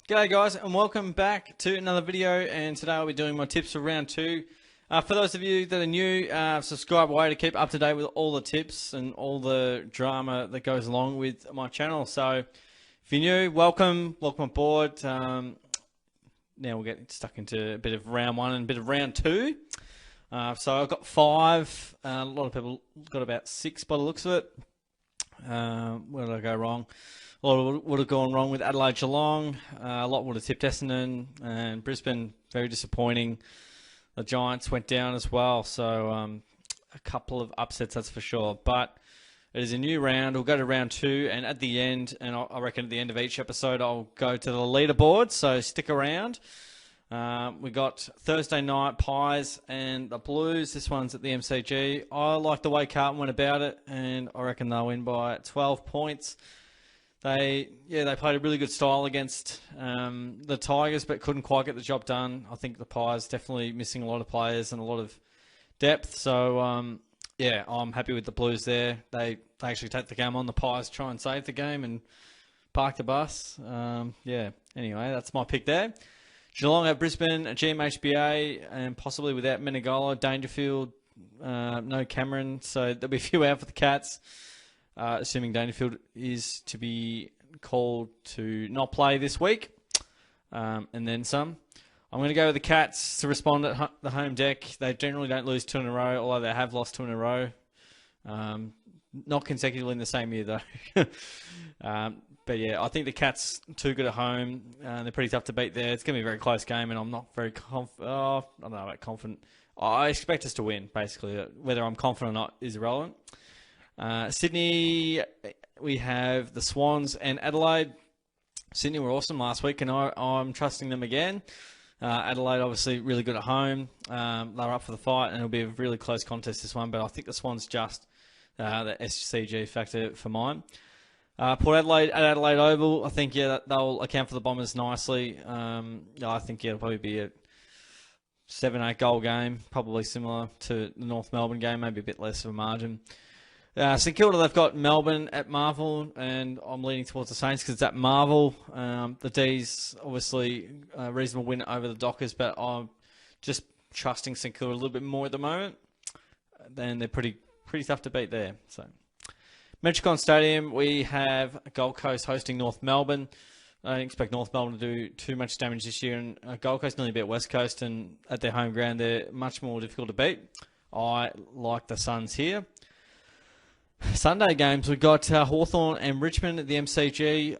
G'day guys, and welcome back to another video, and today I'll be doing my tips for round 2. For those of you that are new, subscribe away to keep up to date with all the tips and all the drama that goes along with my channel. So if you're new, welcome aboard. Now we'll get stuck into a bit of round 1 and a bit of round 2. So I've got 5, a lot of people got about 6 by the looks of it. Where did I go wrong? A lot would have gone wrong with Adelaide Geelong. A lot would have tipped Essendon, and Brisbane, very disappointing. The Giants went down as well, so a couple of upsets, that's for sure. But it is a new round. We'll go to round 2, and at the end, and I reckon at the end of each episode, I'll go to the leaderboard, so stick around. We got Thursday night, Pies and the Blues. This one's at the MCG. I like the way Carlton went about it, and I reckon they'll win by 12 points. They played a really good style against the Tigers, but couldn't quite get the job done. I think the Pies definitely missing a lot of players and a lot of depth. So, I'm happy with the Blues there. They actually take the game on. The Pies try and save the game and park the bus. Anyway, that's my pick there. Geelong at Brisbane, at GMHBA, and possibly without Menegola, Dangerfield, no Cameron, so there'll be a few out for the Cats. Assuming Dangerfield is to be called to not play this week, and then some. I'm going to go with the Cats to respond at the home deck. They generally don't lose 2 in a row, although they have lost 2 in a row. Not consecutively in the same year, though. But yeah, I think the Cats too good at home. They're pretty tough to beat there. It's going to be a very close game, and I'm not very confident. I don't know about confident. I expect us to win, basically. Whether I'm confident or not is irrelevant. Sydney, we have the Swans and Adelaide. Sydney were awesome last week, and I'm trusting them again. Adelaide, obviously, really good at home. They're up for the fight, and it'll be a really close contest, this one. But I think the Swans just the SCG factor for mine. Port Adelaide at Adelaide Oval, I think, they'll account for the Bombers nicely. I think, it'll probably be a 7-8 goal game, probably similar to the North Melbourne game, maybe a bit less of a margin. St Kilda, they've got Melbourne at Marvel, and I'm leaning towards the Saints because it's at Marvel. The D's, obviously, a reasonable win over the Dockers, but I'm just trusting St Kilda a little bit more at the moment. Then they're pretty tough to beat there. So, Metricon Stadium, we have Gold Coast hosting North Melbourne. I don't expect North Melbourne to do too much damage this year, and Gold Coast nearly beat West Coast, and at their home ground, they're much more difficult to beat. I like the Suns here. Sunday games, we've got Hawthorn and Richmond at the MCG.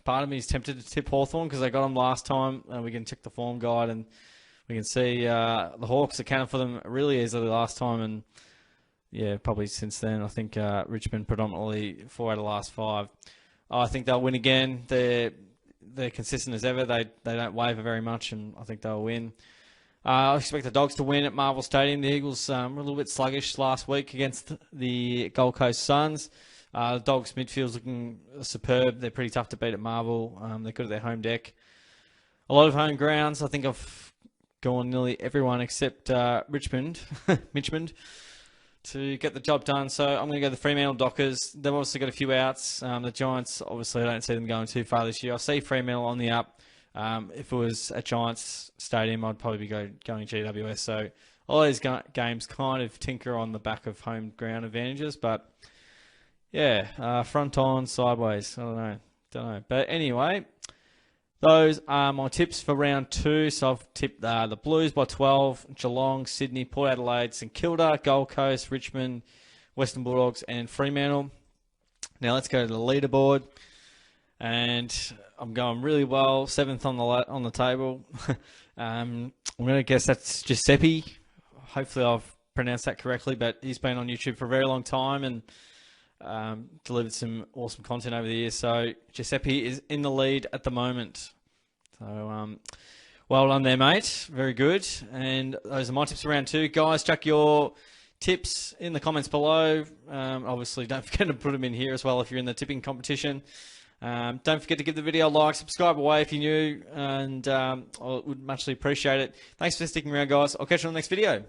Part of me is tempted to tip Hawthorn because they got them last time. We can check the form guide and we can see the Hawks accounted for them really easily last time. And probably since then, I think Richmond predominantly 4 out of the last 5. I think they'll win again. They're consistent as ever. They don't waver very much, and I think they'll win. I expect the Dogs to win at Marvel Stadium. The Eagles were a little bit sluggish last week against the Gold Coast Suns. The Dogs' midfield's looking superb. They're pretty tough to beat at Marvel. They're good at their home deck. A lot of home grounds. I think I've gone nearly everyone except Richmond to get the job done. So I'm going to go the Fremantle Dockers. They've obviously got a few outs. The Giants, obviously, I don't see them going too far this year. I see Fremantle on the up. If it was at Giants Stadium, I'd probably be going GWS. So all these games kind of tinker on the back of home ground advantages. But front on, sideways. I don't know. But anyway, those are my tips for round 2. So I've tipped the Blues by 12, Geelong, Sydney, Port Adelaide, St Kilda, Gold Coast, Richmond, Western Bulldogs, and Fremantle. Now let's go to the leaderboard. And I'm going really well, 7th on the table. I'm going to guess that's Giuseppe. Hopefully I've pronounced that correctly, but he's been on YouTube for a very long time and delivered some awesome content over the years. So Giuseppe is in the lead at the moment. So well done there, mate. Very good. And those are my tips for round 2. Guys, chuck your tips in the comments below. Obviously, don't forget to put them in here as well if you're in the tipping competition. Don't forget to give the video a like, subscribe away if you're new, and I would muchly appreciate it. Thanks for sticking around, guys. I'll catch you on the next video.